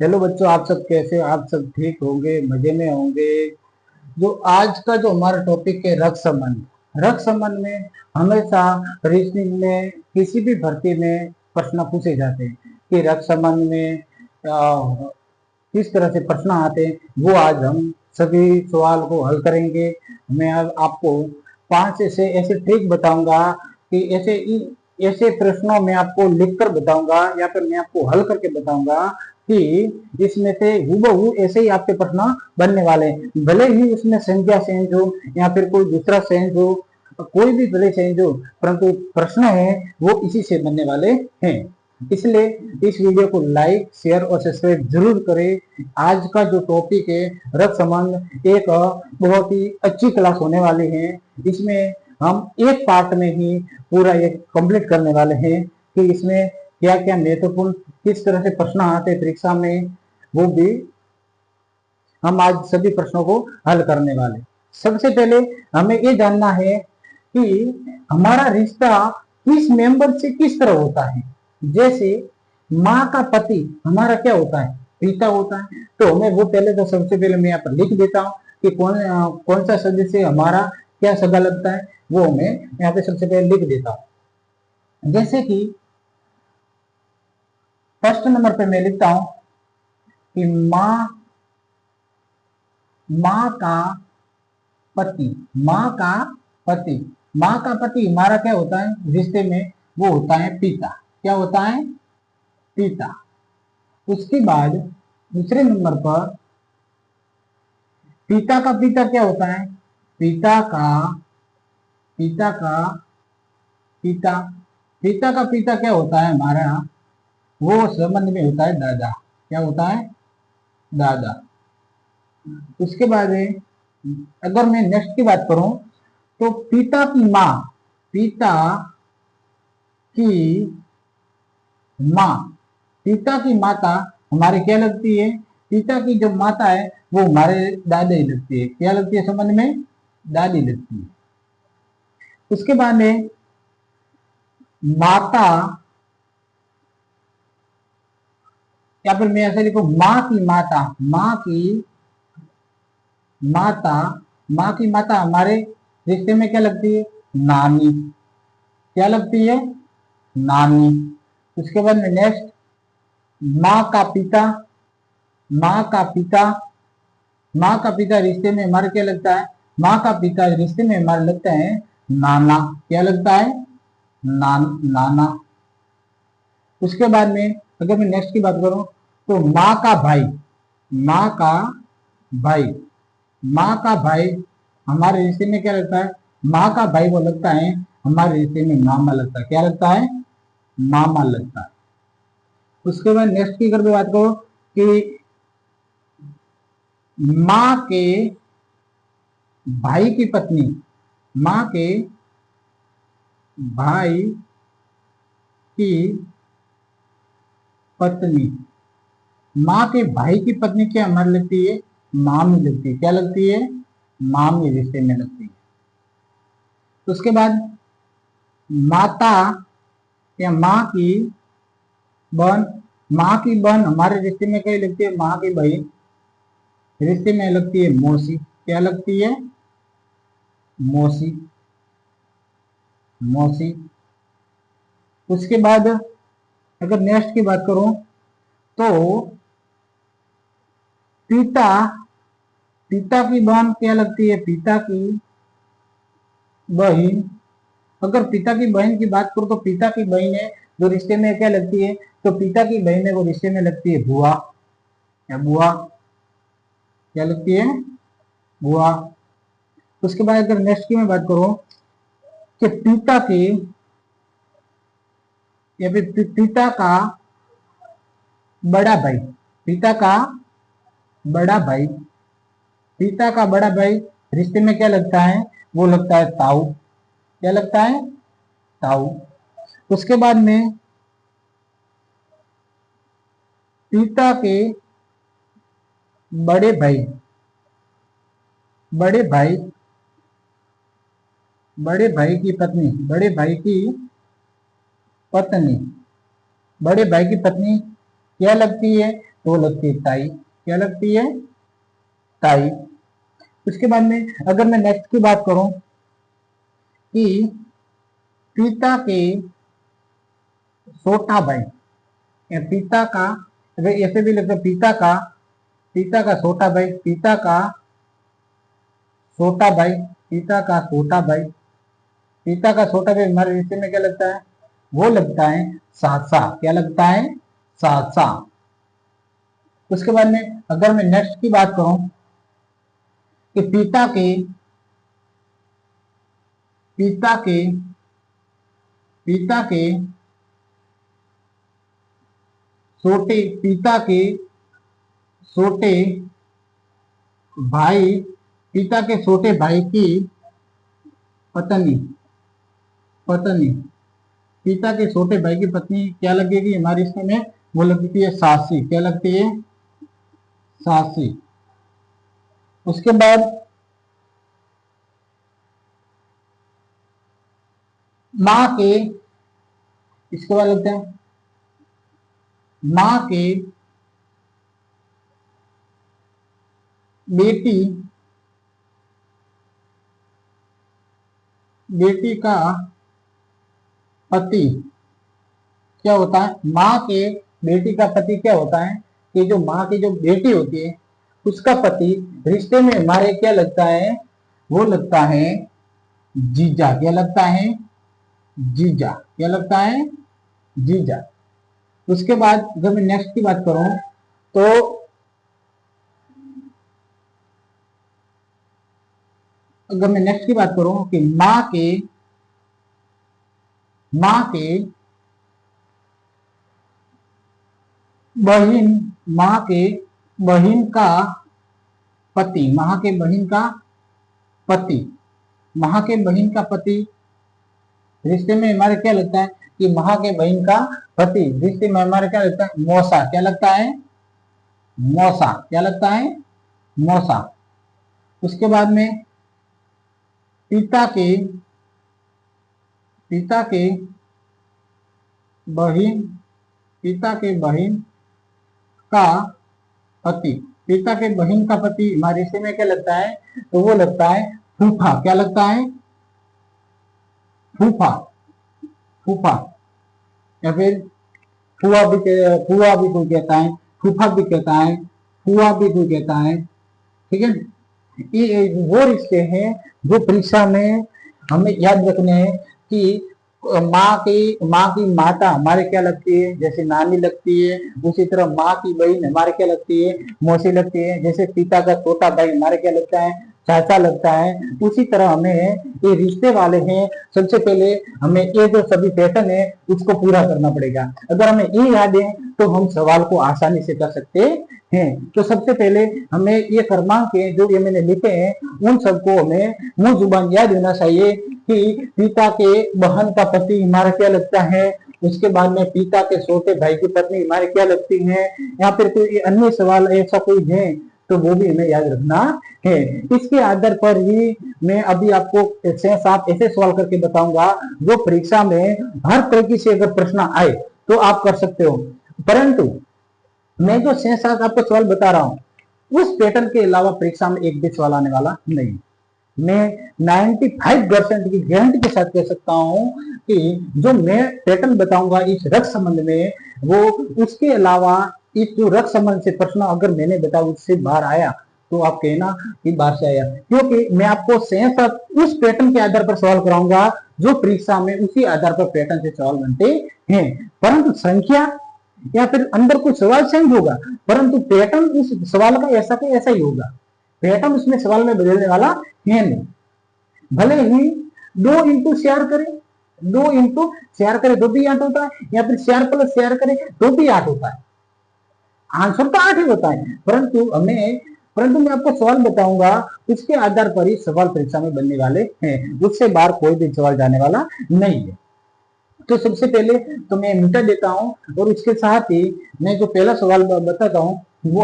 Hello बच्चों, आप सब कैसे हो? आप सब ठीक होंगे, मजे में होंगे। जो आज का जो हमारा टॉपिक है रक्त संबंध। रक्त संबंध में हमेशा रीजनिंग में किसी भी भर्ती में प्रश्न पूछे जाते हैं कि रक्त संबंध में किस तरह से प्रश्न आते हैं। वो आज हम सभी सवाल को हल करेंगे। मैं अब आपको 5 ऐसे ट्रिक बताऊंगा कि ऐसे प्रश्नों में आपको लिखकर बताऊंगा या फिर मैं आपको हल करके बताऊंगा कि इसमें से हूबहू ऐसे ही आपके प्रश्न बनने वाले हैं। भले ही उसमें संख्या चेंज हो या फिर कोई दूसरा चेंज हो, कोई भी भले चेंज हो, परंतु प्रश्न है वो इसी से बनने वाले हैं। इसलिए इस वीडियो को लाइक, शेयर और सब्सक्राइब जरूर करें। आज का जो टॉपिक है रक्त संबंध, एक बहुत ही अच्छी क्लास होने वाली है। इसमें हम एक पार्ट में ही पूरा ये कंप्लीट करने वाले हैं कि इसमें क्या क्या महत्वपूर्ण किस तरह से प्रश्न आते हैं परीक्षा में, वो भी हम आज सभी प्रश्नों को हल करने वाले। सबसे पहले हमें ये जानना है कि हमारा रिश्ता किस मेंबर से किस तरह होता है। जैसे माँ का पति हमारा क्या होता है? पिता होता है। तो हमें वो पहले तो सबसे पहले मैं यहाँ पर लिख देता हूँ कि कौन सा सदस्य हमारा क्या सगा लगता है, वो हमें यहाँ पे सबसे पहले लिख देता हूँ। जैसे कि फर्स्ट नंबर पे मैं लिखता हूँ कि माँ माँ का पति। माँ का पति, माँ का पति हमारा क्या होता है रिश्ते में? वो होता है पिता। क्या होता है? पिता। उसके बाद दूसरे नंबर पर पिता का पिता क्या होता है? पिता का पिता का पिता पिता का पिता क्या होता है हमारा? वो संबंध में होता है दादा। क्या होता है? दादा। उसके बाद अगर मैं नेक्स्ट की बात करूं तो पिता की माँ, पिता की माँ, पिता की माता हमारी क्या लगती है? पिता की जो माता है वो हमारे दादी लगती है। क्या लगती है संबंध में? दादी लगती है। उसके बाद में माता, या फिर मैं ऐसे लिखूं माँ की माता, माँ की माता, माँ की माता हमारे रिश्ते में क्या लगती है? नानी। क्या लगती है? नानी। उसके बाद में नेक्स्ट माँ का पिता, माँ का पिता, माँ का पिता रिश्ते में हमारे क्या लगता है? माँ का पिता रिश्ते में हमारे लगता है नाना। क्या लगता है? नाना। उसके बाद में अगर मैं नेक्स्ट की बात करूं तो माँ का भाई, माँ का भाई, माँ का भाई हमारे रिश्ते में क्या लगता है? माँ का भाई वो लगता है हमारे रिश्ते में मामा लगता है। क्या लगता है? मामा लगता है। उसके बाद नेक्स्ट की अगर बात करो कि माँ के भाई की पत्नी, माँ के भाई की पत्नी, माँ के भाई की पत्नी क्या हमारी लगती है? मामी लगती है। क्या लगती है? मामी रिश्ते में लगती है। उसके बाद माता या माँ की बहन, माँ की बहन हमारे रिश्ते में क्या लगती है? माँ की बहन रिश्ते में लगती है मौसी। क्या लगती है? मौसी। मौसी। उसके बाद अगर नेक्स्ट की बात करूं तो पिता, पिता की बहन क्या लगती है? पिता की बहन, अगर पिता की बहन की बात करूं तो पिता की बहन है जो रिश्ते में क्या लगती है? तो पिता की बहन है वो रिश्ते में लगती है बुआ या बुआ। क्या लगती है? बुआ। उसके बाद अगर नेक्स्ट की मैं बात करूं कि पिता की या फिर पिता का बड़ा भाई, पिता का बड़ा भाई, पिता का बड़ा भाई रिश्ते में क्या लगता है? वो लगता है ताऊ। क्या लगता है? ताऊ। उसके बाद में पिता के बड़े भाई, बड़े भाई, बड़े भाई की पत्नी, बड़े भाई की पत्नी, बड़े भाई की पत्नी क्या लगती है? तो लगती है टाई। क्या लगती है? टाई। उसके बाद में अगर मैं नेक्स्ट की बात करूं कि पिता के छोटा भाई, या पिता का, ऐसे भी लगता है पिता का छोटा भाई, पिता का छोटा भाई, पिता का छोटा भाई, पिता का छोटा भाई हमारे रिश्ते में क्या लगता है? वो लगता है सासा। क्या लगता है? सासा। उसके बाद में अगर मैं नेक्स्ट की बात करूं कि पिता के पिता के छोटे पिता के छोटे भाई, पिता के छोटे भाई की पत्नी, पत्नी, पिता के छोटे भाई की पत्नी क्या लगेगी हमारे इसमें में? वो लगती है सासी। क्या लगती है? सासी। उसके बाद माँ के, इसके बाद लगता है माँ के बेटी, बेटी का पति क्या होता है? माँ के बेटी का पति क्या होता है कि जो माँ की जो बेटी होती है उसका पति रिश्ते में हमारे क्या लगता है? वो लगता है जीजा। क्या लगता है? जीजा। क्या लगता है? जीजा। उसके बाद अगर मैं नेक्स्ट की बात करूं तो अगर मैं नेक्स्ट की बात करूं कि माँ के बहन, माँ के बहन का पति, माँ के बहन का पति, माँ के बहन का पति रिश्ते में हमारे क्या लगता है कि माँ के बहन का पति रिश्ते में हमारे क्या लगता है? मौसा। क्या लगता है? मौसा। क्या लगता है? मौसा। उसके बाद में पिता के पिता के बहन, पिता के बहन का पति, पिता के बहन का पति हमारे रिश्ते में क्या लगता है? तो वो लगता है फूफा। क्या लगता है? फूफा। फूफा। या फिर फुआ भी कोई कहता है, फूफा भी कहता है, फुआ भी कोई कहता है। ठीक है। ये वो रिश्ते हैं जो परीक्षा में हमें याद रखने हैं कि माँ की माता हमारे क्या लगती है? जैसे नानी लगती है। उसी तरह माँ की बहन हमारे क्या लगती है? मौसी लगती है। जैसे पिता का छोटा भाई हमारे क्या लगता है? चाचा लगता है। उसी तरह हमें ये रिश्ते वाले हैं, सबसे पहले हमें ये जो सभी पैटर्न है उसको पूरा करना पड़ेगा। अगर हमें ये याद है तो हम सवाल को आसानी से कर सकते हैं। तो सबसे पहले हमें ये क्रमांक है जो ये मैंने लिखे हैं उन सबको हमें मुंह जुबान याद होना चाहिए कि पिता के बहन का पति हमारा क्या लगता है। उसके बाद में पिता के छोटे भाई की पत्नी हमारे क्या लगती है, या फिर कोई अन्य सवाल ऐसा कोई है तो वो भी हमें याद रखना है। इसके आधार पर ही मैं अभी आपको 6-7 ऐसे सवाल करके बताऊंगा जो परीक्षा में हर तरीके से अगर प्रश्न आए तो आप कर सकते हो। परंतु मैं जो 6-7 आपको सवाल बता रहा हूं उस पैटर्न के अलावा परीक्षा में एक भी सवाल आने वाला नहीं। मैं 95% की गारंटी के साथ कह सकता हूं कि जो मैं पैटर्न बताऊंगा इस रक्त संबंध में, वो उसके अलावा इस जो रक्त संबंध से प्रश्न अगर मैंने बताया उससे बाहर आया तो आप कहना कि बाहर से आया, क्योंकि मैं आपको 6-7 उस पैटर्न के आधार पर सवाल कराऊंगा जो परीक्षा में उसी आधार पर पैटर्न से सवाल बनते हैं। परंतु संख्या या फिर अंदर कुछ सवाल चेंज होगा, परंतु पैटर्न उस सवाल का ऐसा का ऐसा ही होगा। पैटर्न उसमें सवाल में बदलने वाला है नहीं। भले ही 2 इंटू शेयर करे तो भी 8 होता है, या फिर शेयर प्लस शेयर करे तो भी 8 होता है। आंसर तो 8 ही होता है, परंतु मैं आपको सवाल बताऊंगा उसके आधार पर ही सवाल परीक्षा में बनने वाले हैं, उससे बाहर कोई भी सवाल जाने वाला नहीं है। तो सबसे पहले तो मैं मीटर देता हूं और उसके साथ ही मैं जो पहला सवाल बताता हूं वो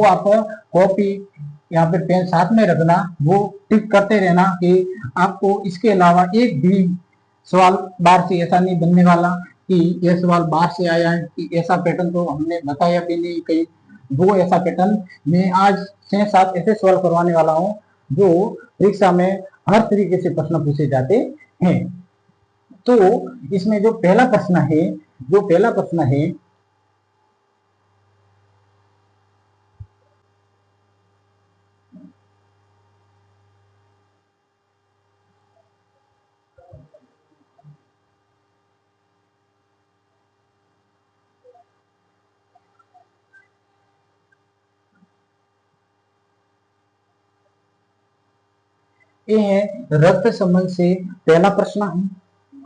आप कॉपी या फिर पेन साथ में रखना, वो टिक करते रहना कि आपको इसके अलावा एक भी सवाल बाहर से ऐसा नहीं बनने वाला कि यह सवाल बाहर से आया है कि ऐसा पैटर्न तो हमने बताया भी नहीं कहीं, वो ऐसा पैटर्न मैं आज 6-7 ऐसे सवाल करवाने वाला हूँ जो परीक्षा में हर तरीके से प्रश्न पूछे जाते हैं। तो इसमें जो पहला प्रश्न है, ये है रक्त संबंध से पहला प्रश्न है।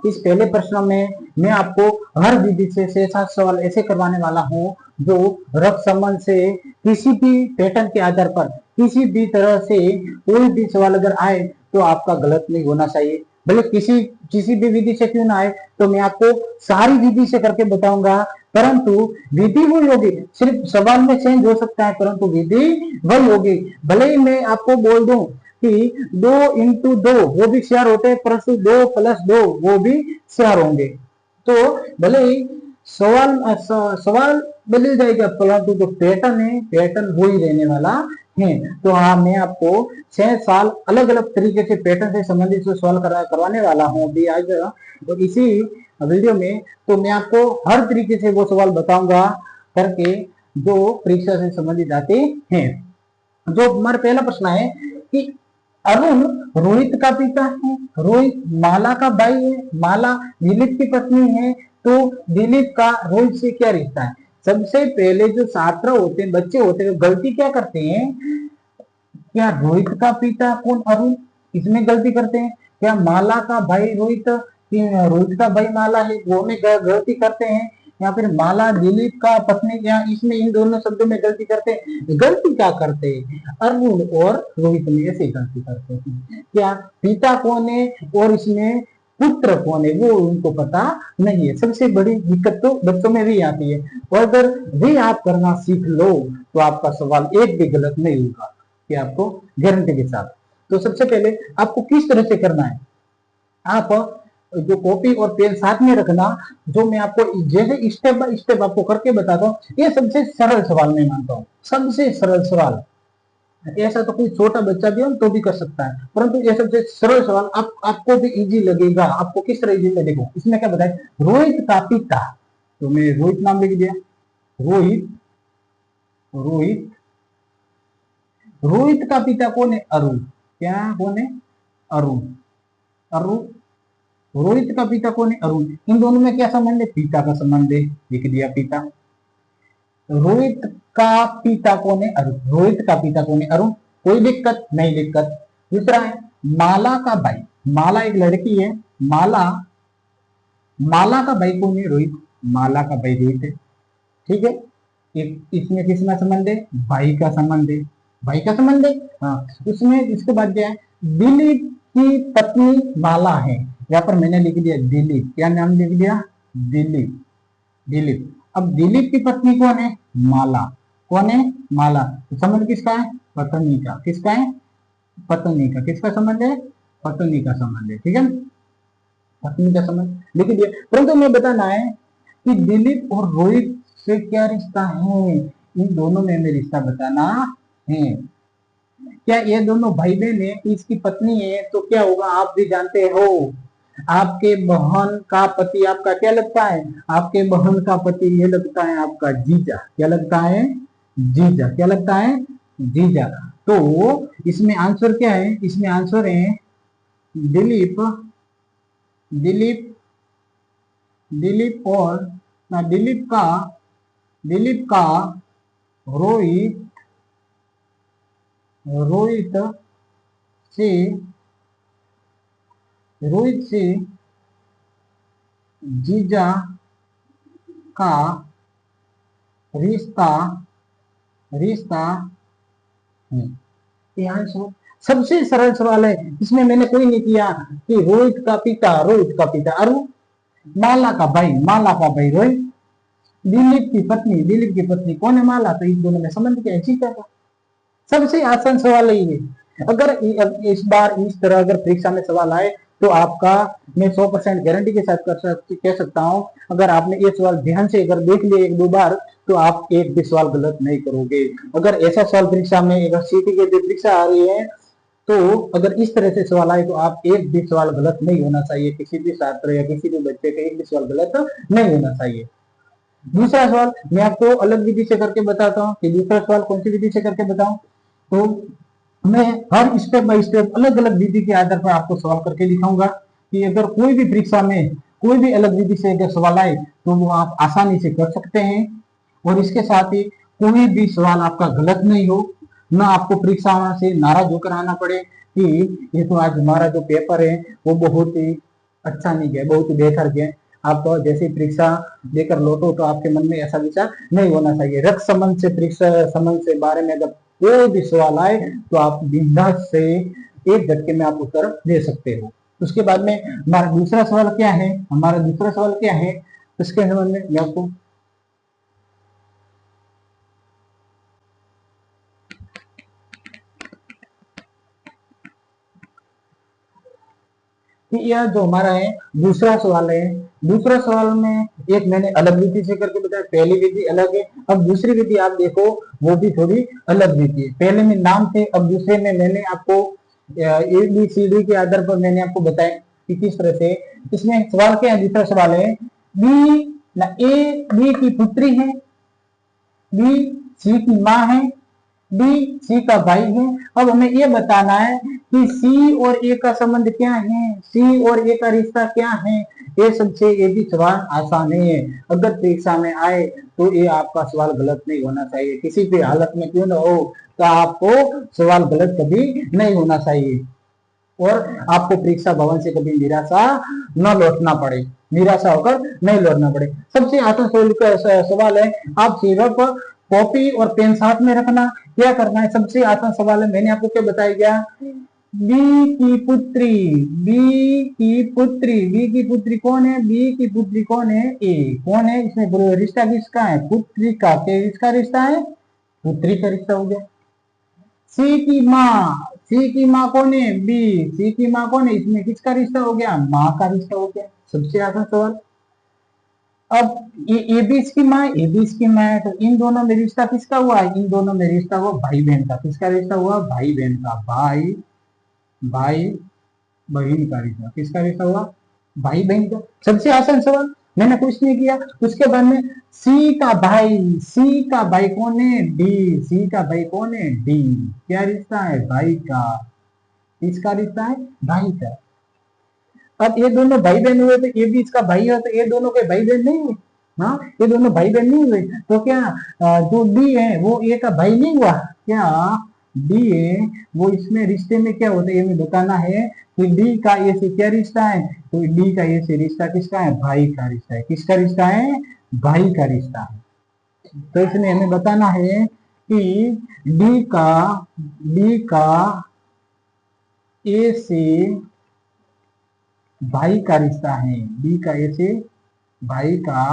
इस पहले प्रश्न में मैं आपको हर विधि से 6-7 सवाल ऐसे करवाने वाला हूँ जो रक्त संबंध से किसी भी पैटर्न के आधार पर किसी भी तरह से कोई भी सवाल अगर आए तो आपका गलत नहीं होना चाहिए, भले किसी भी विधि से क्यों ना आए, तो मैं आपको सारी विधि से करके बताऊंगा। परंतु विधि वही होगी, सिर्फ सवाल में चेंज हो सकता है परंतु विधि वही होगी। भले ही मैं आपको बोल दूं कि 2 × 2 वो भी शेयर होते हैं परंतु 2+2 वो भी शेयर होंगे, तो भले ही सवाल बदल जाएगा परंतु जो पैटर्न है पैटर्न वो ही रहने वाला है। तो हाँ, मैं आपको 6 साल अलग अलग तरीके से पैटर्न से संबंधित सवाल करवाने वाला हूँ अभी आज, और इसी वीडियो में तो मैं आपको हर तरीके से वो सवाल बताऊंगा करके जो परीक्षा से संबंधित आते हैं। जो हमारा पहला प्रश्न है कि अरुण रोहित का पिता है, रोहित माला का भाई है, माला दिलीप की पत्नी है, तो दिलीप का रोहित से क्या रिश्ता है। सबसे पहले जो छात्र होते हैं, बच्चे होते हैं, गलती क्या करते हैं, क्या रोहित का पिता कौन अरुण, इसमें गलती करते हैं, क्या माला का भाई रोहित, रोहित का भाई माला है वो में गलती करते हैं, या फिर माला दिलीप का पत्नी, या इसमें इन दोनों शब्दों में गलती करते हैं। गलती क्या करते हैं, अरुण और रोहित में ऐसे गलती करते हैं। क्या पिता कौन है और इसमें पुत्र कौन है वो उनको पता नहीं है। सबसे बड़ी दिक्कत तो बच्चों में भी आती है, और अगर भी आप करना सीख लो तो आपका सवाल एक भी गलत नहीं होगा, कि आपको गारंटी के साथ। तो सबसे पहले आपको किस तरह से करना है, आप जो कॉपी और पेन साथ में रखना, जो मैं आपको जैसे स्टेप बाय स्टेप आपको करके बताता हूँ। ये सबसे सरल सवाल मैं मानता हूँ, सबसे सरल सवाल। ऐसा तो कोई छोटा बच्चा भी हो तो भी कर सकता है, परंतु ये सबसे सरल सवाल आपको भी इजी लगेगा। आपको किस तरह इजी लगेगा, इसमें क्या बताए, रोहित का पिता, तो मैं रोहित नाम लिख दिया, रोहित रोहित रोहित का पिता कौन है, अरुण। क्या कौन है, अरुण। अरुण रोहित का पिता कौन है, अरुण। इन दोनों में क्या संबंध है, पिता का संबंध है, लिख दिया पिता। रोहित का पिता कौन है, अरुण। रोहित का पिता कौन है, अरुण। कोई दिक्कत नहीं, दिक्कत। दूसरा है माला का भाई, माला एक लड़की है, माला माला का भाई कौन है, रोहित। माला का भाई रोहित है, ठीक है। इसमें किसका संबंध है, भाई का संबंध है, भाई का संबंध है। हाँ, उसमें इसके बाद क्या है, दिलीप की पत्नी माला है, यहाँ पर मैंने लिख दिया दिलीप। क्या नाम लिख दिया, दिलीप। दिलीप, अब दिलीप की पत्नी कौन है, माला। कौन है, माला। तो संबंध किसका है, पत्नी का। किसका है, पत्नी का। किसका संबंध है, पत्नी का संबंध है, ठीक है। पत्नी का संबंध लिख दिया, परंतु मैं बताना है कि दिलीप और रोहित से क्या रिश्ता है, इन दोनों में हमें रिश्ता बताना है। क्या ये दोनों भाई बहन है, इसकी पत्नी है, तो क्या होगा आप भी जानते हो, आपके बहन का पति आपका क्या लगता है, आपके बहन का पति ये लगता है आपका जीजा। क्या लगता है, जीजा। क्या लगता है, जीजा। तो इसमें आंसर क्या है, इसमें आंसर है दिलीप, दिलीप दिलीप और ना दिलीप का रोहित रोहित से जीजा का रिश्ता रिश्ता है। आंसर सबसे सरल सवाल है, इसमें मैंने कोई नहीं किया कि रोहित का पिता अरुण, माला का भाई रोहित, दिलीप की पत्नी कौन है, माला। तो इन दोनों में संबंध क्या है, जीजा का। सबसे आसान सवाल है ये। अगर इस बार इस तरह अगर परीक्षा में सवाल आए तो आपका मैं 100% गारंटी के साथ कह सकता हूँ, अगर आपने ये सवाल ध्यान से अगर देख लिया एक दो बार, तो आप एक भी सवाल गलत नहीं करोगे। अगर ऐसा सवाल परीक्षा में, अगर सीटी की परीक्षा आ रही है, तो अगर इस तरह से सवाल आए तो आप एक भी सवाल गलत नहीं होना चाहिए, किसी भी छात्र या किसी भी बच्चे का एक भी सवाल गलत नहीं होना चाहिए। दूसरा सवाल मैं आपको अलग विधि से करके बताता हूँ कि दूसरा सवाल कौन सी विधि से करके बताऊं। तो मैं हर स्टेप बाय स्टेप अलग अलग विधि के आधार पर आपको सवाल करके दिखाऊंगा कि अगर कोई भी परीक्षा में कोई भी अलग विधि से अगर सवाल आए तो वो आप आसानी से कर सकते हैं। और इसके साथ ही कोई भी सवाल आपका गलत नहीं हो, ना आपको परीक्षा से नाराज होकर आना पड़े कि ये तो आज हमारा जो पेपर है वो बहुत ही अच्छा नहीं गया, बहुत ही बेकार गया। आप जैसे परीक्षा देकर लौटो तो आपके मन में ऐसा विचार नहीं होना चाहिए। रक्त संबंध से, परीक्षा संबंध से बारे में अगर कोई भी सवाल आए तो आप बिंदास से एक झटके में आप उत्तर दे सकते हो। उसके बाद में हमारा दूसरा सवाल क्या है, हमारा दूसरा सवाल क्या है उसके संबंध में मैं आपको कि यह जो हमारा है दूसरा सवाल है, दूसरा सवाल में एक मैंने अलग विधि से करके बताया, पहली विधि अलग है, अब दूसरी विधि आप देखो वो भी थोड़ी अलग विधि है। पहले में नाम थे, अब दूसरे में मैंने आपको ABCD के आधार पर मैंने आपको बताया कि किस तरह से। इसमें सवाल क्या है, दूसरा सवाल है बी ना ए बी की पुत्री है, बी सी की माँ है, बी सी का भाई है। अब हमें ये बताना है कि सी और ए का संबंध क्या है, सी और ए का रिश्ता क्या है। ये सबसे ये भी सवाल आसान है, अगर परीक्षा में आए तो ये आपका सवाल गलत नहीं होना चाहिए, किसी भी हालत में क्यों ना हो तो आपको सवाल गलत कभी नहीं होना चाहिए। और आपको परीक्षा भवन से कभी निराशा न लौटना पड़े, निराशा होकर नहीं लौटना पड़े। सबसे आसान सवाल है, आप सिर्फ कॉपी और पेन साथ में रखना। क्या करना है, सबसे आसान सवाल है, मैंने आपको क्या बताया गया, बी की पुत्री, बी की पुत्री, बी की पुत्री कौन है, बी की पुत्री कौन है, ए कौन है, इसमें रिश्ता किसका है, पुत्री का, किसका रिश्ता है, पुत्री का रिश्ता हो गया। सी की माँ, सी की माँ कौन है, बी, सी की माँ कौन है, इसमें किसका रिश्ता हो गया, माँ का रिश्ता हो गया। सबसे आसान सवाल। अब ये भी इसकी माँ, ये भी इसकी माँ है, तो इन दोनों में रिश्ता किसका हुआ, इन दोनों में रिश्ता हुआ भाई बहन का। किसका रिश्ता हुआ, भाई बहन का, भाई भाई बहन का रिश्ता, किसका रिश्ता हुआ, भाई बहन का। सबसे आसान सवाल, मैंने कुछ नहीं किया। उसके बाद में सी का भाई, सी का भाई कौन है, डी, सी का भाई कौन है, डी, क्या रिश्ता है, भाई का, किसका रिश्ता है, भाई का। अब ये दोनों भाई बहन हुए तो ये भी इसका भाई है, तो ये दोनों के भाई बहन नहीं हुए, हाँ ये दोनों भाई बहन नहीं हुए, तो क्या जो डी है वो ए का भाई नहीं हुआ, क्या डी है वो इसमें रिश्ते में क्या होता है, ये हमें बताना है कि डी का ए से क्या रिश्ता है, तो डी का ए से रिश्ता किसका है, भाई का रिश्ता है। किसका रिश्ता है, भाई का रिश्ता है। तो इसमें हमें बताना है कि डी का ए से भाई का रिश्ता है, डी का ए से भाई का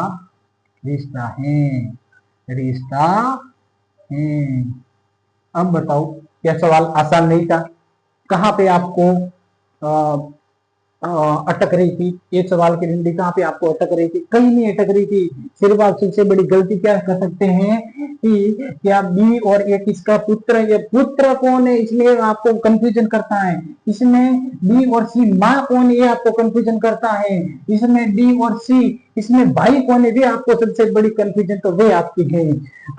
रिश्ता है, रिश्ता है। अब बताओ, क्या सवाल आसान नहीं था, कहाँ पे आपको अटक रही थी, ये सवाल की डंडी कहाँ पे आपको अटक रही थी, कहीं नहीं अटक रही थी। सिर्फ आप सबसे बड़ी गलती क्या कर सकते हैं कि क्या बी और ए किसका पुत्र, ये पुत्र कौन है इसमें आपको कंफ्यूजन करता है, इसमें बी और सी माँ कौन है ये आपको कंफ्यूजन करता है, इसमें डी और सी इसमें भाई कौन है वे आपको सबसे बड़ी कंफ्यूजन तो वे आपकी है।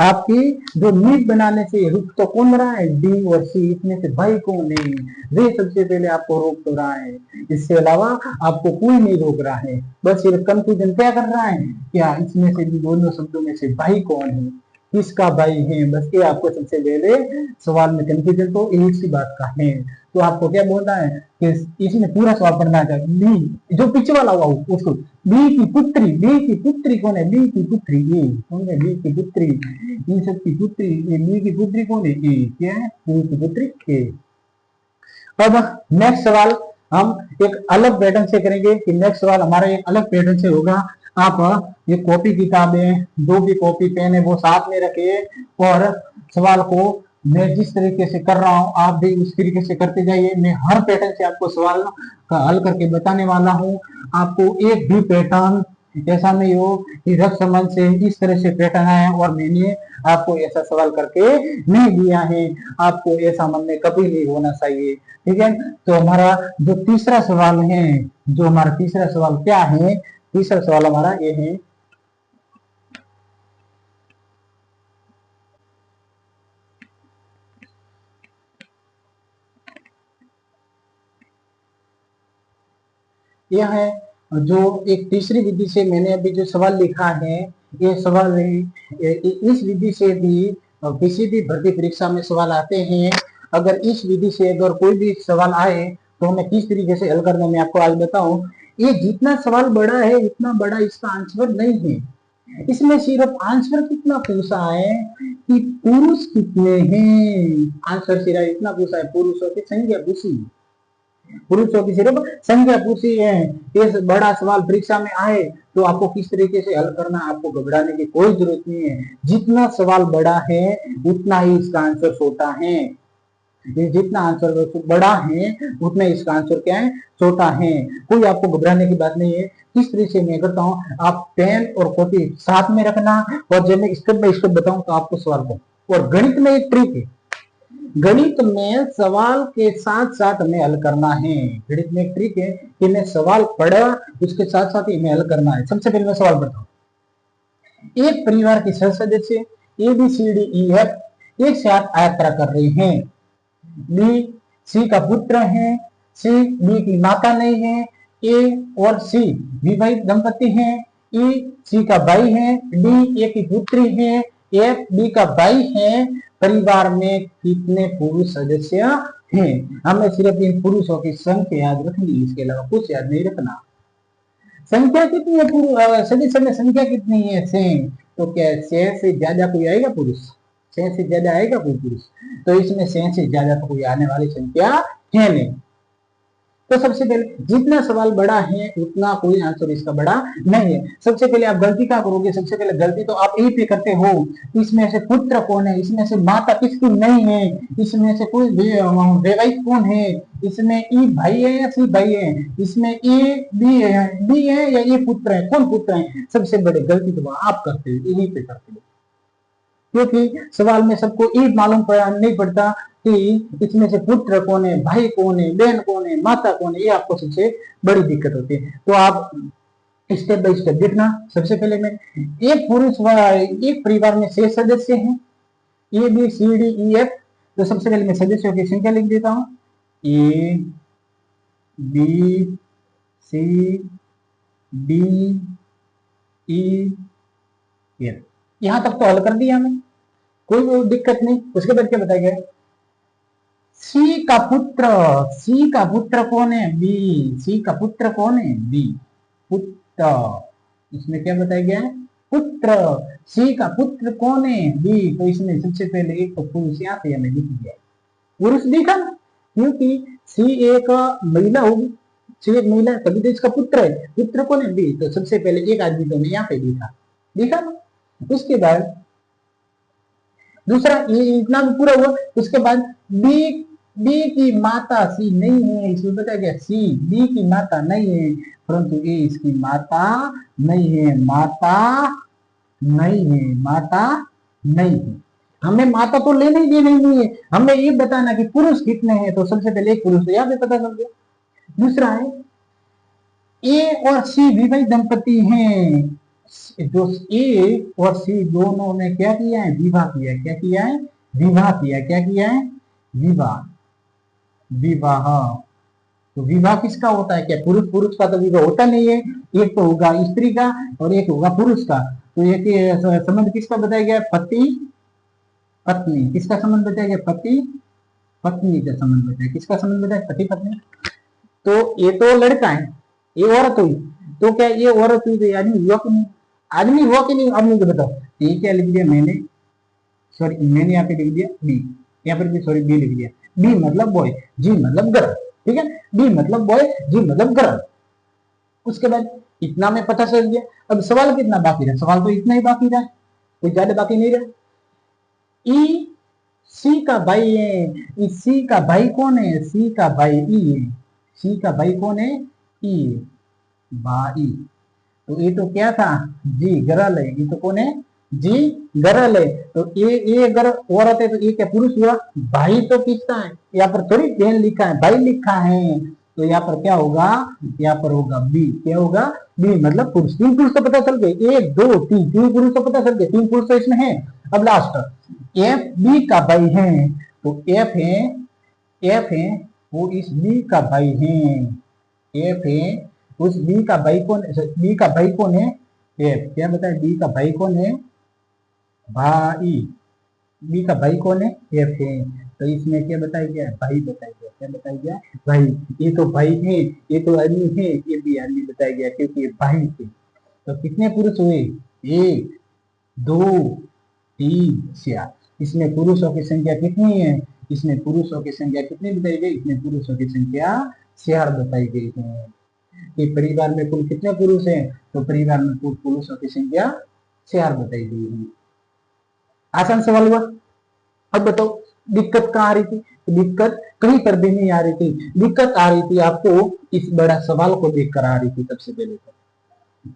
आपकी जो नींव बनाने से रुक तो कौन रहा है, डी और सी, इसमें से भाई कौन है वे सबसे पहले आपको रोक तो रहा है, इसके अलावा आपको कोई नहीं रोक रहा है। बस सिर्फ कंफ्यूजन क्या कर रहा है, क्या इसमें से भी दोनों शब्दों में से भाई कौन है, किसका भाई है, बस ये आपको सबसे पहले सवाल में कंफ्यूजन तो एक सी बात का है। तो आपको क्या बोलना है कि इसमें पूरा सवाल पढ़ना है, बी जो पीछे वाला हुआ उसको, बी की पुत्री, बी की पुत्री कौन है, बी की पुत्री ये कौन है, बी की पुत्री, इन सब की पुत्री, ये बी की पुत्री कौन है, ए क्या है, बी की पुत्री ए। अब नेक्स्ट सवाल हम एक अलग पैटर्न से करेंगे कि नेक्स्ट सवाल हमारा एक अलग पैटर्न से होगा। आप ये कॉपी किताबें, जो भी कॉपी पेन है वो साथ में रखिए और सवाल को मैं जिस तरीके से कर रहा हूँ आप भी उस तरीके से करते जाइए। मैं हर पैटर्न से आपको सवाल का हल करके बताने वाला हूँ। आपको एक भी पैटर्न ऐसा नहीं हो कि रक्त संबंध से इस तरह से पैटर्न आया और मैंने आपको ऐसा सवाल करके नहीं दिया है। आपको ऐसा मन में कभी नहीं होना चाहिए, ठीक है। तो हमारा जो तीसरा सवाल है, जो हमारा तीसरा सवाल क्या है, तीसरा सवाल हमारा ये है, यह है जो एक तीसरी विधि से मैंने अभी जो सवाल लिखा है, ये सवाल इस विधि से भी किसी भी भर्ती परीक्षा में सवाल आते हैं। अगर इस विधि से अगर कोई भी सवाल आए तो हमें किस तरीके से हल करना, मैं आपको आज बताऊं। ये जितना सवाल बड़ा है उतना बड़ा इसका आंसर नहीं है। इसमें सिर्फ आंसर कितना पूछा है कि पुरुष कितने हैं, आंसर सिर्फ इतना पूछा है, पुरुषों की संख्या पूछी, पुरुषों की सिर्फ संख्या पूछी है। ये बड़ा सवाल परीक्षा में आए तो आपको किस तरीके से हल करना, आपको घबराने की कोई जरूरत नहीं है। जितना सवाल बड़ा है उतना ही इसका आंसर छोटा है। जितना आंसर बड़ा है उतना इसका आंसर क्या है, छोटा है। कोई आपको घबराने की बात नहीं है। किस तरह से मैं करता हूँ, आप पेन और कॉपी साथ में रखना और जब मैं स्टेप बाय स्टेप बताऊं तो आपको सवाल को। और गणित में एक ट्रिक है, गणित में सवाल के साथ साथ हमें हल करना है। गणित में एक ट्रिक है कि मैं सवाल पढ़ा उसके साथ साथ ही हमें हल करना है। सबसे पहले मैं सवाल पढ़ता हूँ। एक परिवार के सदस्य A B C D E F एक साथ यात्रा कर रहे हैं। बी सी का पुत्र है, सी बी की माता नहीं है, ए और सी विवाहित दंपति हैं, ई सी का भाई है, डी ए की पुत्री है, एफ बी का भाई है। परिवार में कितने पुरुष सदस्य हैं? हमें सिर्फ इन पुरुषों की संख्या याद रखनी, इसके अलावा कुछ याद नहीं रखना। संख्या कितनी है, सदस्य में संख्या कितनी है, 6। तो क्या 6 से ज्यादा कोई आएगा पुरुष? 6 से ज्यादा आएगा कोई पुरुष? तो इसमें 6 से ज्यादा तो कोई आने वाली संख्या है नहीं। तो सबसे पहले जितना सवाल बड़ा है उतना कोई आंसर इसका बड़ा नहीं है। सबसे पहले आप गलती क्या करोगे, सबसे पहले गलती तो आप यही पे करते हो, इसमें से पुत्र कौन है, इसमें से माता किसकी नहीं है, इसमें से कोई वैवाहिक कौन है, इसमें ई भाई है या सी भाई है, इसमें ए बी है या ये पुत्र है, कौन पुत्र है। सबसे बड़ी गलती तो आप करते हो, यही पे करते हो। क्योंकि सवाल में सबको ये मालूम नहीं पड़ता कि इसमें से पुत्र कौन है, भाई कौन है, बहन कौन है, माता कौन है। ये आपको सबसे बड़ी दिक्कत होती है। तो आप स्टेप बाय स्टेप देखना। सबसे पहले मैं एक पुरुष व एक परिवार में 6 सदस्य हैं, A B C D E F. तो सबसे पहले मैं सदस्यों की संख्या लिख देता हूं, A B C D E F. यहां तक तो हल कर दिया हमने, कोई दिक्कत नहीं। उसके बाद क्या बताया गया, सी का पुत्र, सी का पुत्र कौन है, बी। सी का पुत्र कौन है, बी, पुत्र। इसमें क्या बताया गया है, पुत्र। सी का पुत्र कौन है, बी। तो इसमें सबसे पहले एक तो पुरुष यहाँ पे हमें दिख गया, पुरुष दिखा ना, क्योंकि सी एक महिला होगी, सी एक महिला है तभी तो इसका पुत्र है। पुत्र कौन है, बी। तो सबसे पहले एक आदमी तो हमें यहाँ पे दिखा, दिखा ना। उसके बाद दूसरा ये इतना भी पूरा हुआ। उसके बाद बी, बी की माता सी नहीं है, इसमें बताया गया सी बी की माता नहीं है, परंतु ए इसकी माता नहीं है, माता नहीं है, माता नहीं है। हमें माता तो लेने ही नहीं है, हमें ये बताना कि पुरुष कितने हैं। तो सबसे पहले एक पुरुष तो यहाँ पे पता चल गया। दूसरा है ए और सी विवाहित दंपति हैं। जो ए और सी दोनों ने क्या किया है, विवाह किया है। क्या किया है, विवाह किया। क्या किया है, विवाह, विवाह। तो विवाह किसका होता है, क्या पुरुष, पुरुष का तो विवाह होता नहीं है। एक तो होगा स्त्री का और एक होगा पुरुष का। तो एक संबंध किसका बताया गया, पति पत्नी। किसका संबंध बताया गया, पति पत्नी का संबंध बताया। किसका संबंध बताया, पति पत्नी। तो ये तो लड़का है, ये औरत हुई। तो क्या ये औरत हुई तो आदमी हुआ कि नहीं, आदमी हुआ कि नहीं, आदमी को बताओ। ये क्या लिख दिया मैंने, सॉरी मैंने यहाँ पे लिख दिया बी, यहाँ पर भी सॉरी बी लिख दिया। बी मतलब बॉय, जी मतलब गर्ल, ठीक है। बी मतलब बॉय, जी मतलब गर्ल। उसके बाद इतना में पता चल गया। अब सवाल कितना बाकी रहा, सवाल तो इतना ही बाकी रहा, कोई ज्यादा बाकी नहीं रहा। ई सी का भाई है। इस सी का भाई कौन है? सी का भाई ई है। सी का भाई कौन है? ई है, भाई। तो ये तो क्या था? जी गरल है। ये तो कौन है? जी गरल है। तो ये अगर औरत है तो ये क्या पुरुष हुआ? भाई तो किसका है? यहाँ पर थोड़ी बहन लिखा है, भाई लिखा है। तो यहाँ पर क्या होगा? यहाँ पर होगा बी। क्या होगा? बी मतलब पुरुष। तीन पुरुष तो पता चल गए, एक दो तीन, तीन पुरुष तो पता चल गए, तीन पुरुष तो इसमें है। अब लास्ट एफ बी का भाई है। तो एफ है, एफ है वो इस बी का भाई है। एफ है उस बी का भाई कौन? बी का भाई कौन है? एफ। क्या बताए? बी का भाई कौन है? भाई। बी का भाई कौन है? एफ है। तो इसमें क्या बताया गया? भाई बताया गया। क्या बताया गया? भाई। ये तो भाई है, ये तो आदमी है, ये भी आदमी बताया गया क्योंकि ये भाई थे। तो कितने पुरुष हुए? एक, दो, तीन, चार। इसमें पुरुषों की संख्या कितनी है? इसमें पुरुषों की संख्या कितनी बताई गई? इसमें पुरुषों की संख्या चार बताई गई है। कि परिवार में कुल कितने पुरुष हैं? तो परिवार में कुल पुरुषों की संख्या चार बताई गई है। आसान सवाल हुआ। अब बताओ दिक्कत कहाँ आ रही थी? दिक्कत कहीं पर भी नहीं आ रही थी। दिक्कत आ रही थी आपको इस बड़ा सवाल को देखकर आ रही थी। सबसे पहले तो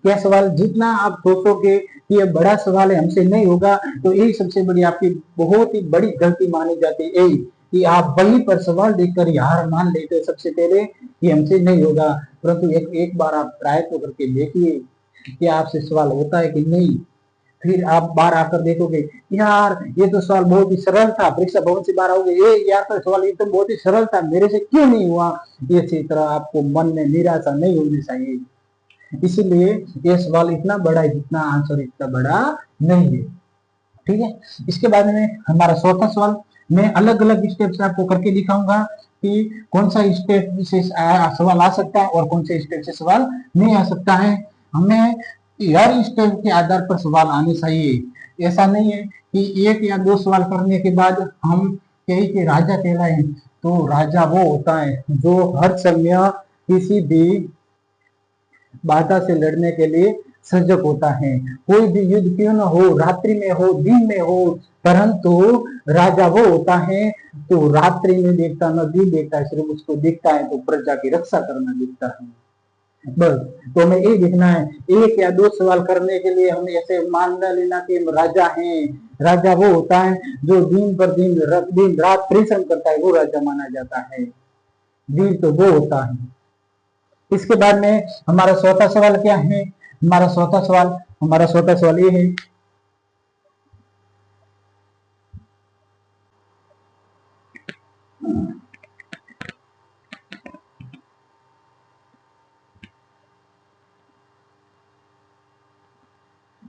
क्या सवाल, जितना आप सोचोगे कि ये बड़ा सवाल है हमसे नहीं होगा, तो यही सबसे बड़ी आपकी बहुत ही बड़ी गलती मानी जाती है कि आप वहीं पर सवाल देखकर हार मान लेते हो सबसे पहले कि हमसे नहीं होगा। परंतु एक बार आप ट्राई तो करके देखिए कि आपसे सवाल होता है कि नहीं। फिर आप बाहर आकर देखोगे यार ये तो सवाल बहुत ही सरल था, परीक्षा भवन से बाहर आओगे ये यार तो सवाल ये तो बहुत ही सरल था, मेरे से क्यों नहीं हुआ। इसी तरह आपको मन में निराशा नहीं होनी चाहिए। इसीलिए ये सवाल इतना बड़ा है जितना आंसर इतना बड़ा नहीं है। ठीक है। इसके बाद में हमारा चौथा सवाल मैं अलग अलग स्टेप से आपको करके दिखाऊंगा कि कौन सा स्टेप से सवाल आ सकता है और कौन से स्टेप से सवाल नहीं आ सकता है। हमें हर स्टेप के आधार पर सवाल आने चाहिए। ऐसा नहीं है कि एक या दो सवाल करने के बाद हम कहीं के राजा कहलाए। तो राजा वो होता है जो हर समय किसी भी बाधा से लड़ने के लिए सजग होता है। कोई भी युद्ध क्यों न हो, रात्रि में हो दिन में हो, परंतु राजा वो होता है तो रात्रि में देखता न दिन देखता है, सिर्फ उसको दिखता है तो प्रजा की रक्षा करना दिखता है। बस। तो हमें ये देखना है, एक या दो सवाल करने के लिए हमें ऐसे मान लेना कि हम राजा हैं। राजा वो होता है जो दिन पर दिन रात परिश्रम करता है, वो राजा माना जाता है। वीर तो वो होता है। इसके बाद में हमारा चौथा सवाल क्या है? हमारा चौथा सवाल ये है,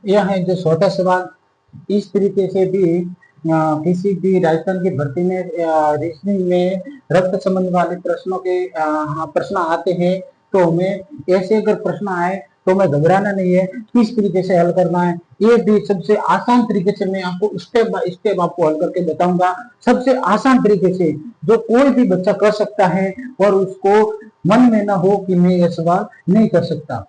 यह है जो चौथा सवाल इस तरीके से भी किसी भी राजस्थान की भर्ती में रीजनिंग में रक्त संबंध वाले प्रश्नों के प्रश्न आते हैं। तो हमें ऐसे अगर प्रश्न आए तो हमें घबराना नहीं है, किस तरीके से हल करना है। ये भी सबसे आसान तरीके से मैं आपको स्टेप बाय स्टेप आपको हल करके बताऊंगा। सबसे आसान तरीके से जो कोई भी बच्चा कर सकता है और उसको मन में ना हो कि मैं ये सवाल नहीं कर सकता।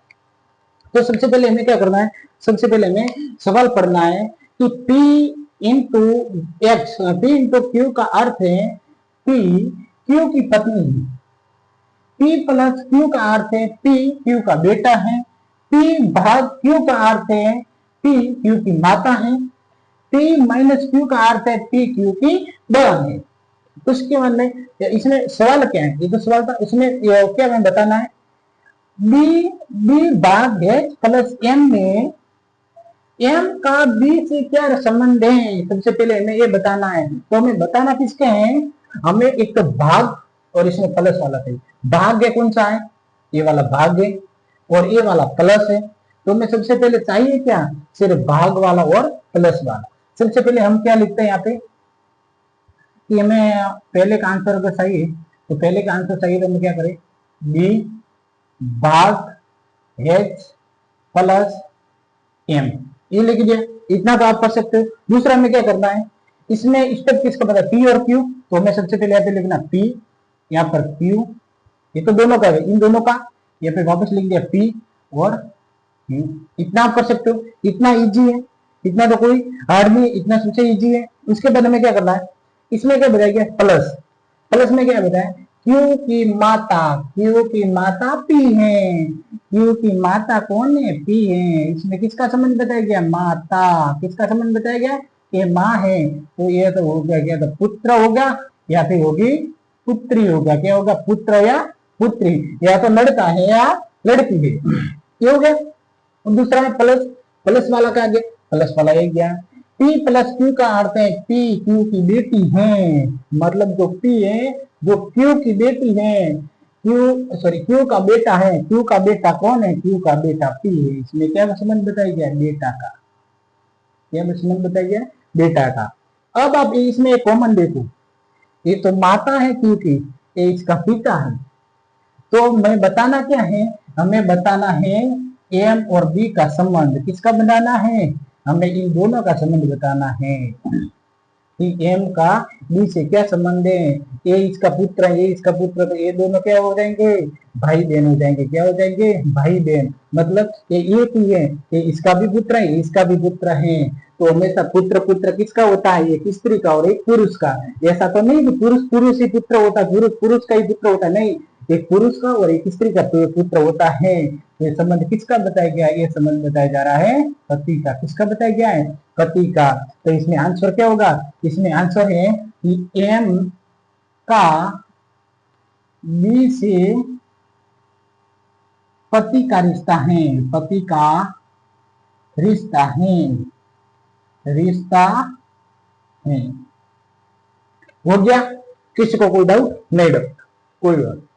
तो सबसे पहले हमें क्या करना है? सबसे पहले हमें सवाल पढ़ना है कि P into x, P into Q का अर्थ है P क्यू की पत्नी है। P प्लस क्यू का अर्थ है P क्यू का बेटा है। P भाग क्यू का अर्थ है P क्यू की माता है। P माइनस क्यू का अर्थ है P क्यू की बहन है। उसके बाद में इसमें सवाल क्या है? ये तो सवाल था, इसमें क्या हमें बताना है? बी बी भाग एच प्लस एम में एम का बी से क्या संबंध है? सबसे पहले हमें ये बताना है। तो हमें बताना किसके हैं? हमें एक तो भाग और इसमें प्लस वाला है। भाग्य कौन सा है? ये वाला भाग्य और ये वाला प्लस है। तो हमें सबसे पहले चाहिए क्या? सिर्फ भाग वाला और प्लस वाला। सबसे पहले हम क्या लिखते हैं यहाँ पे कि हमें पहले का आंसर अगर चाहिए तो पहले का आंसर चाहिए तो हम क्या करें? बी भाग एच प्लस एम, ये लिख दिया। इतना तो आप कर सकते हो। दूसरा हमें क्या करना है? इसमें स्टेप किसका पता? पी और क्यू। तो हमें सबसे पहले यहाँ पे लिखना पी, यहाँ पर क्यू, ये तो दोनों का है, इन दोनों का यहाँ पे वापस लिख दिया पी और क्यू। इतना आप कर सकते हो। इतना इजी है, इतना तो कोई हार्ड नहीं, इतना सबसे इजी है। उसके बाद हमें क्या करना है? इसमें क्या बताया गया प्लस, प्लस में क्या बताया क्यू की माता, क्यू की माता पी है, क्यू की माता कौन है पी है, इसमें किसका संबंध बताया गया माता, किसका संबंध बताया गया ये माँ है, तो ये तो हो गया क्या तो पुत्र होगा या फिर होगी पुत्री होगा, क्या होगा पुत्र या पुत्री, या तो लड़का है या लड़की है, ये हो गया। और दूसरा है प्लस, प्लस वाला क्या गया प्लस वाला ये गया पी प्लस क्यू का अर्थ है पी क्यू की बेटी है, मतलब जो पी है जो क्यू की बेटी है, क्यू का बेटा है, क्यू का बेटा कौन है क्यू का बेटा पी है, इसमें क्या संबंध बताया गया बेटा का, क्या संबंध बताया गया बेटा का। अब आप इसमें कॉमन देखो, ये तो माता है क्यू की, ये इसका पिता है, तो मैं बताना क्या है हमें बताना है एम और बी का संबंध, किसका बनाना है हमें इन दोनों का संबंध बताना है कि एम का बी से क्या संबंध है, ये इसका पुत्र है ये इसका पुत्र, तो ये दोनों क्या हो जाएंगे भाई बहन हो जाएंगे, क्या हो जाएंगे भाई बहन, मतलब ये एक ही है, ये इसका भी पुत्र है इसका भी पुत्र है, तो हमेशा पुत्र पुत्र किसका होता है एक स्त्री का और एक पुरुष का, ऐसा तो नहीं कि पुरुष पुरुष ही पुत्र होता है, पुरुष पुरुष का ही पुत्र होता है, नहीं एक पुरुष का और एक स्त्री का पुत्र होता है। ये संबंध किसका बताया गया, ये संबंध बताया जा रहा है पति का, किसका बताया गया है पति का, तो इसमें आंसर क्या होगा, इसमें आंसर है कि एम का बी से पति का रिश्ता है, पति का रिश्ता है, रिश्ता है, हो गया, किसी को कोई डाउट नहीं डाउट कोई बात।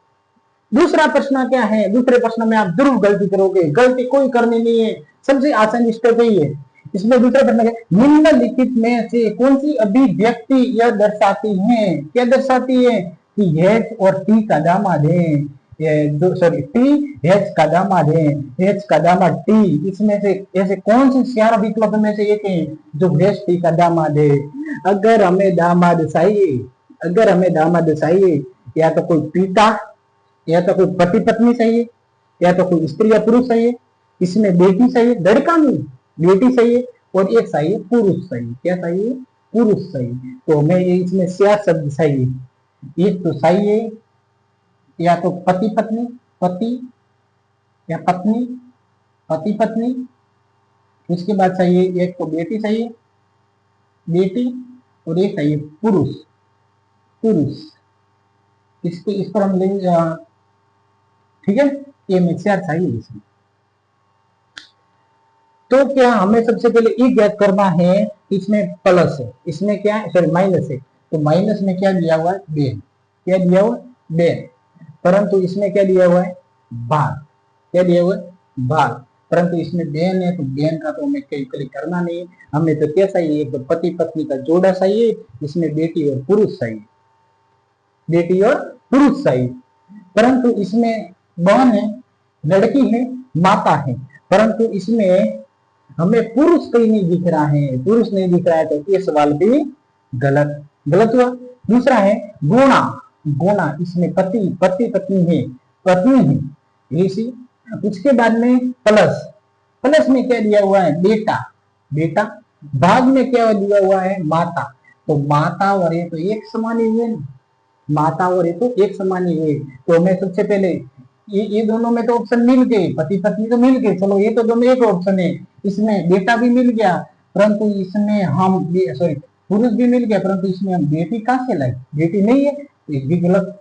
दूसरा प्रश्न क्या है, दूसरे प्रश्न में आप जरूर गलती करोगे, गलती कोई करनी नहीं है, सबसे आसान स्टेप ही है। इसमें दूसरा प्रश्न है निम्नलिखित में से कौन सी अभिव्यक्ति यह दर्शाती है, क्या दर्शाती है कि एच और टी का दामाद है, सॉरी टी एच का दामाद है, एच का दामाद टी, इसमें से ऐसे कौन सी चार विकल्प में से एक है जो एच टी का दामाद है। अगर हमें दामाद चाहिए, अगर हमें दामाद चाहिए या तो कोई पिता या तो कोई पति पत्नी चाहिए या तो कोई स्त्री या पुरुष चाहिए, इसमें बेटी चाहिए लड़का नहीं बेटी चाहिए और एक चाहिए पुरुष चाहिए, क्या चाहिए पुरुष चाहिए, तो हमें इसमें चार शब्द चाहिए, एक तो चाहिए या तो पति पत्नी, पति या पत्नी, पति पत्नी, उसके बाद चाहिए एक तो बेटी चाहिए बेटी और एक चाहिए पुरुष, पुरुष, इसको इस पर हम लेंगे ठीक है, ये मिक्सचर चाहिए इसमें। तो क्या हमें सबसे पहले ये ज्ञात करना है इसमें प्लस है, इसमें क्या है सॉरी माइनस है, तो माइनस में क्या दिया हुआ है बेन, क्या दिया हुआ है बेन, परंतु इसमें क्या दिया हुआ है भाग, क्या दिया हुआ है भाग, परंतु इसमें बेन है तो बेन का तो हमें कैलकुलेट करना नहीं, हमें तो क्या चाहिए एक तो पति पत्नी का जोड़ा चाहिए, इसमें बेटी और पुरुष चाहिए, बेटी और पुरुष चाहिए, परंतु इसमें बहन है लड़की है माता है, परंतु इसमें हमें पुरुष कहीं नहीं दिख रहा है, पुरुष नहीं दिख रहा है, तो ये सवाल भी गलत गलत हुआ। दूसरा है गुणा, गुणा इसमें पति पति पत्नी है, पत्नी है इसी, उसके बाद में प्लस, प्लस में क्या दिया हुआ है बेटा, बेटा, भाग में क्या दिया हुआ है माता, तो माता और ये तो एक समान ही हुए, माता और ये तो एक समान ही हुए, तो मैं सबसे पहले ये दोनों में तो ऑप्शन मिल गए, पति पत्नी तो मिल गए, चलो ये तो दोनों एक ऑप्शन है, इसमें बेटा भी मिल गया, परंतु इसमें हम सॉरी पुरुष भी मिल गया, परंतु इसमें हम बेटी कहां से लाए, बेटी नहीं है, एक भी गलत।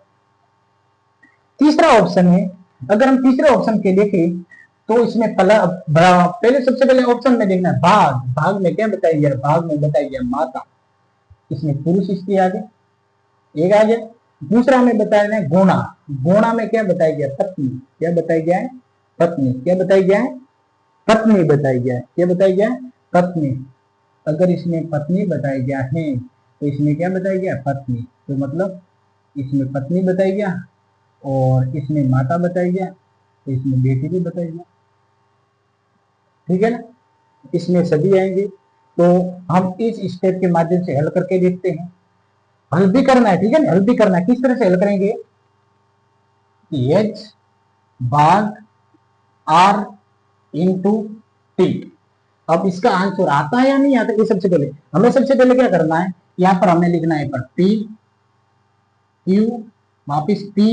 तीसरा ऑप्शन है, अगर हम तीसरे ऑप्शन के देखें तो इसमें पहले सबसे पहले ऑप्शन में देखना है भाग, भाग में क्या बताया गया, भाग में बताया गया माता, इसमें पुरुष इसके आगे एक आ गया। दूसरा हमें बताया गया गुणा, गुणा में क्या बताया गया पत्नी, क्या बताया गया है पत्नी, क्या बताया गया है पत्नी बताया गया है, क्या बताया गया है पत्नी, अगर इसमें पत्नी बताया गया है तो इसमें क्या बताया गया पत्नी, तो मतलब इसमें पत्नी बताया गया और इसमें माता बताया गया, तो इसमें बेटी भी बताया गया, ठीक है ना, इसमें सभी आएंगे, तो हम इस स्टेप के माध्यम से हल करके देखते हैं, हल भी करना है, ठीक है ना, हल भी करना है, किस तरह से हल करेंगे, एच भाग आर इंटू टी, अब इसका आंसर आता है या नहीं आता, ये सबसे पहले हमें सबसे पहले क्या करना है, यहाँ पर हमें लिखना है पर पी क्यू, वापिस पी,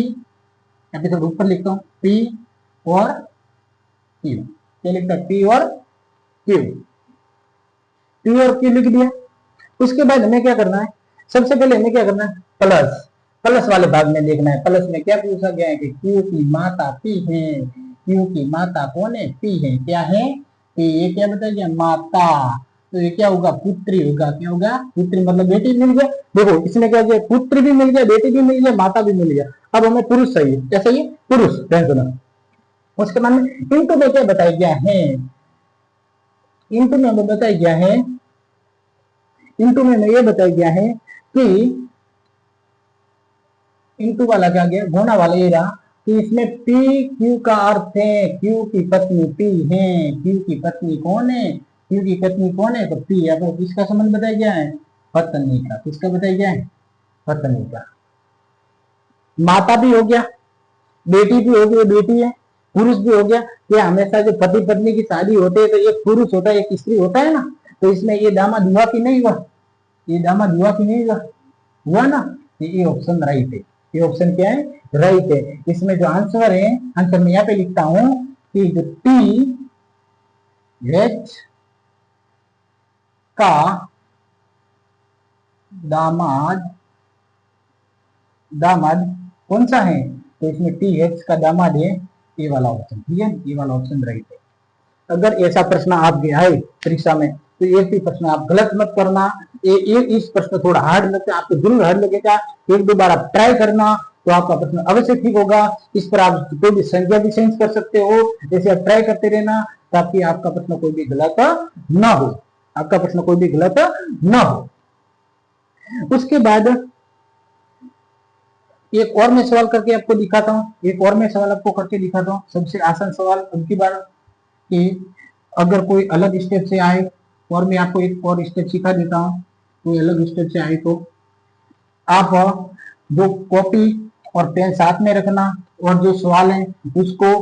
या फिर ऊपर लिखता हूँ पी और क्यू, क्या लिखता है पी और क्यू, पी और क्यू लिख दिया। उसके बाद हमें क्या करना है, सबसे पहले हमें क्या करना है, प्लस, प्लस वाले भाग में देखना है। प्लस में क्या पूछा गया है कि क्यू की माता पी है, क्यू की माता कौन है, पी है, क्या है पी, ये क्या बताया गया माता, तो ये क्या होगा पुत्री होगा, क्या होगा पुत्री, मतलब बेटी मिल गया। देखो इसमें क्या गया, पुत्री भी मिल गया, बेटी भी मिल गया, माता भी मिल गया। अब हमें पुरुष चाहिए, क्या चाहिए पुरुष, ध्यान सुना। उसके बाद में इंटू में क्या बताया गया है, इंटू में हमें बताया गया है, इंटू में ये बताया गया है कि इंटू वाला क्या गया, गुणा वाला ये रहा कि इसमें पी क्यू का अर्थ है क्यू की पत्नी पी है, क्यू की पत्नी कौन है, क्यू की पत्नी कौन है, तो पी, या तो किसका संबंध बताया गया है, पत्नी का, किसका बताया गया है, पत्नी का। माता भी हो गया, बेटी भी हो गई, बेटी है, पुरुष भी हो गया। ये हमेशा जो पति पत्नी की शादी होती है तो एक पुरुष होता है एक स्त्री होता है ना, तो इसमें ये दामाद हुआ कि नहीं हुआ, ये दामाद हुआ कि नहीं हुआ, हुआ ना, ये ऑप्शन राइट है, ये ऑप्शन क्या है राइट है। इसमें जो आंसर है, आंसर मैं यहाँ पे लिखता हूं कि जो टी एच का दामाद, दामाद कौन सा है, तो इसमें टी एच का दामाद है ये वाला ऑप्शन, ठीक है, ये वाला ऑप्शन राइट है। अगर ऐसा प्रश्न आप गया है परीक्षा में तो एक भी प्रश्न आप गलत मत करना, इस प्रश्न थोड़ा हार्ड लगता है आपको, जरूर हार्ड लगेगा, एक दो बार आप ट्राई करना तो आपका प्रश्न अवश्य ठीक होगा। इस पर आप कोई भी संख्या भी चेंज कर सकते हो, जैसे आप ट्राई करते रहना ताकि आपका प्रश्न कोई भी गलत ना हो, आपका प्रश्न कोई भी गलत ना हो। उसके बाद एक और मैं सवाल करके आपको दिखाता हूँ, एक और मैं सवाल आपको करके दिखाता हूँ, सबसे आसान सवाल अब की बार कि अगर कोई अलग स्टेप से आए, और मैं आपको एक और स्टेप सिखा देता हूँ, कोई अलग स्टेप से आए तो आप जो कॉपी और पेन साथ में रखना और जो सवाल है उसको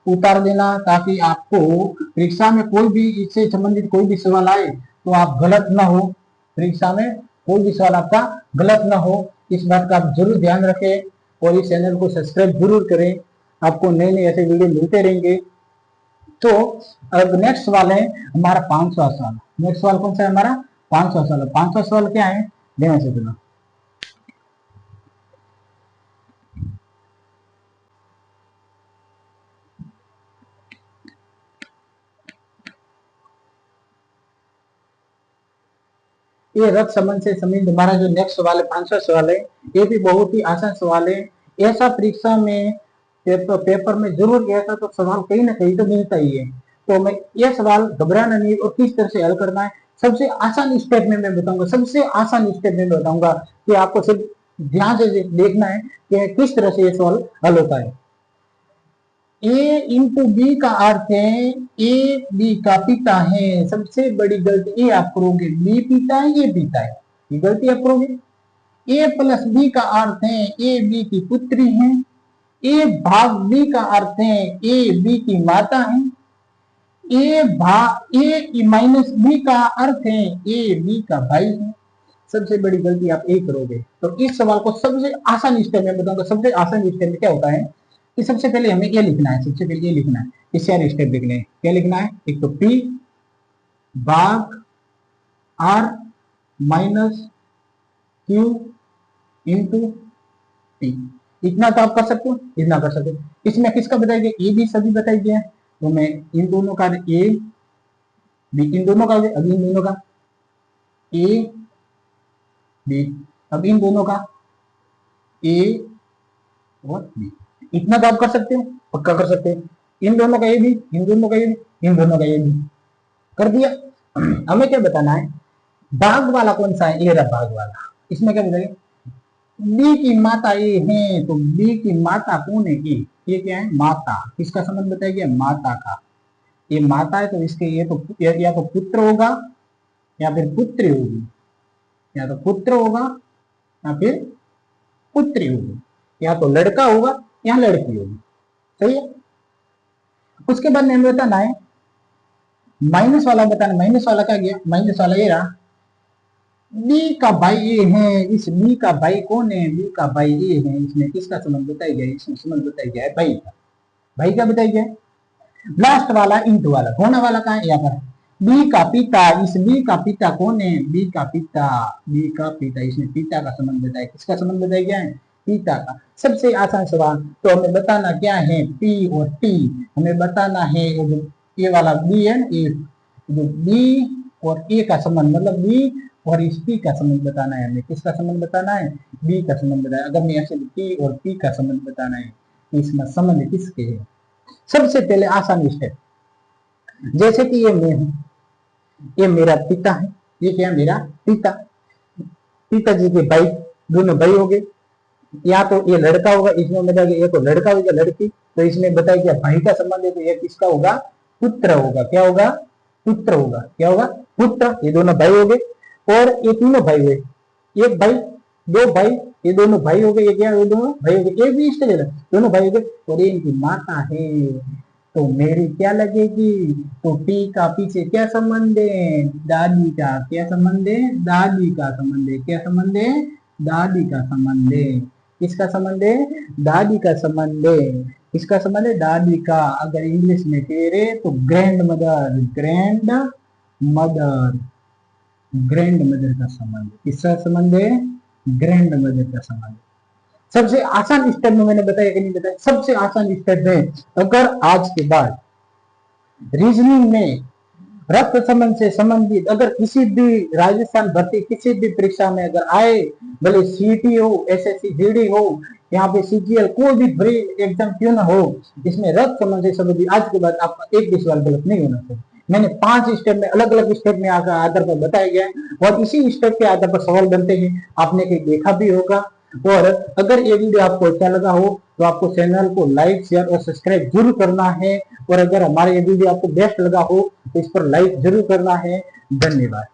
उतार देना ताकि आपको परीक्षा में कोई भी इससे संबंधित कोई भी सवाल आए तो आप गलत ना हो, परीक्षा में कोई भी सवाल आपका गलत ना हो, इस बात का आप जरूर ध्यान रखें और इस चैनल को सब्सक्राइब जरूर करें, आपको नए नए ऐसे वीडियो मिलते रहेंगे। तो अब नेक्स्ट सवाल है हमारा 500 सवाल, नेक्स्ट सवाल कौन सा है हमारा 500 सवाल, 500 सवाल क्या है ध्यान से सुनो। ये रक्त संबंध से संबंधित हमारा जो नेक्स्ट सवाल है 500 सवाल है, ये भी बहुत ही आसान सवाल है। ऐसा परीक्षा में पेपर में जरूर गया था तो सवाल कहीं ना कहीं तो मिलता ही है। तो मैं ये सवाल घबराना नहीं और किस तरह से हल करना है सबसे आसान स्टेप में मैं बताऊंगा, सबसे आसान स्टेप में बताऊंगा कि आपको सिर्फ ध्यान से देखना है कि किस तरह से ये सवाल हल होता है। ए इंटू बी का अर्थ है ए बी का पिता है, सबसे बड़ी गलती ये आप करोगे, बी पिता है ये पिता है, ये गलती आप करोगे। ए प्लस बी का अर्थ है ए बी की पुत्री है, ए भाग बी का अर्थ है ए बी की माता है, ए माइनस बी का अर्थ है ए बी का भाई है। सबसे बड़ी गलती आप ये करोगे। तो इस सवाल को सबसे आसान स्टेप में बताऊंगा, सबसे आसान स्टेप में क्या होता है कि सबसे पहले हमें ये लिखना है, सबसे पहले ये लिखना है, ये चार स्टेप लिखने हैं। क्या लिखना है, एक तो पी भाग R minus Q into T, इतना तो आप कर सकते हो, इतना कर सकते हो। इसमें किसका बताइए, ए बी सभी बताइए, तो मैं इन दोनों का ए बी, इन दोनों का, अभी इन दोनों का ए बी, अब इन दोनों का ए और बी, इतना तो आप कर सकते हो, पक्का कर सकते हो। इन दोनों का ए भी, इन दोनों का ए भी, इन दोनों का ए भी कर दिया। हमें क्या बताना है, भाग वाला कौन सा है, ए रहा भाग वाला, इसमें क्या बताइए बी की माता ए है, तो बी की माता कौन है, ये क्या है माता, किसका संबंध बताया गया माता का, ये माता है तो इसके ये तो या तो पुत्र होगा या फिर पुत्री होगी, या तो पुत्र होगा या फिर पुत्री होगी, या तो लड़का होगा या लड़की होगी, सही है। उसके बाद हमें बताना है माइनस वाला बताना, माइनस वाला क्या गया, माइनस वाला ये रहा बी का भाई ए है, इस बी का भाई कौन है, बी का भाई ए है, इसमें किसका संबंध बताया गया, इसमें संबंध बताया गया है भाई का। भाई का बताया गया। लास्ट वाला इंटू वाला, होने वाला कहाँ है, यहाँ पर बी का पिता, इस बी का पिता कौन है, बी का पिता, बी का पिता, इसमें पिता का संबंध बताया, किसका संबंध बताया गया है, पिता का। सबसे आसान सवाल, तो हमें बताना क्या है, पी और टी, हमें बताना है ये वाला बी है, ये जो बी और ए का संबंध, मतलब बी और इस पी का संबंध बताना है, हमें किसका संबंध बताना है, बी का संबंध बताना है। अगर मैं ऐसे पी और पी का संबंध बताना है, इसमें संबंध किसके है। सबसे पहले आसान स्टेप, जैसे कि ये मैं हूं, ये मेरा पिता है, ये क्या है, मेरा पिता, पिताजी के भाई, दोनों भाई हो गए। या तो ये लड़का होगा, इसमें बताया गया, ये तो लड़का होगा लड़की, तो इसमें बताया गया भाई का संबंध है, तो ये किसका होगा, पुत्र होगा, क्या होगा, पुत्र होगा, क्या होगा, पुत्र। ये दोनों भाई हो गए और ये तीनों भाई हुए, एक भाई, दो भाई, ये दोनों भाई हो गए, ये क्या, ये दोनों भाई हो गए, एक भी इसके दोनों भाई हो गए, और ये इनकी माता है, तो मेरी क्या लगेगी, तो पी का पीछे क्या संबंध है, दादी का, क्या संबंध है, दादी का संबंध है, क्या संबंध है, दादी का संबंध है, किसका संबंध है, दादी का संबंध है, किसका संबंध है, दादी का। अगर इंग्लिश में कह रहे तो grand mother, grand mother, grand mother का संबंध, किसका संबंध है, ग्रैंड मदर का संबंध। सबसे आसान स्टेप में मैंने बताया कि नहीं बताया, सबसे आसान स्टेप है, अगर आज के बाद रीजनिंग में रक्त संबंध से संबंधित अगर किसी भी राजस्थान भर्ती किसी भी परीक्षा में अगर आए, भले सीटी हो, एसएससी जीडी हो, यहाँ पे सीजीएल, कोई भी बड़ी एग्जाम क्यों ना हो, इसमें रक्त संबंध से संबंधित आज के बाद आपका एक भी सवाल गलत नहीं होना चाहिए। मैंने 5 स्टेप में अलग अलग स्टेप में आधार पर बताया गया है और इसी स्टेप के आधार पर सवाल बनते हैं, आपने कहीं देखा भी होगा। और अगर ये वीडियो आपको अच्छा लगा हो तो आपको चैनल को लाइक, शेयर और सब्सक्राइब जरूर करना है, और अगर हमारा ये वीडियो आपको बेस्ट लगा हो तो इस पर लाइक जरूर करना है। धन्यवाद।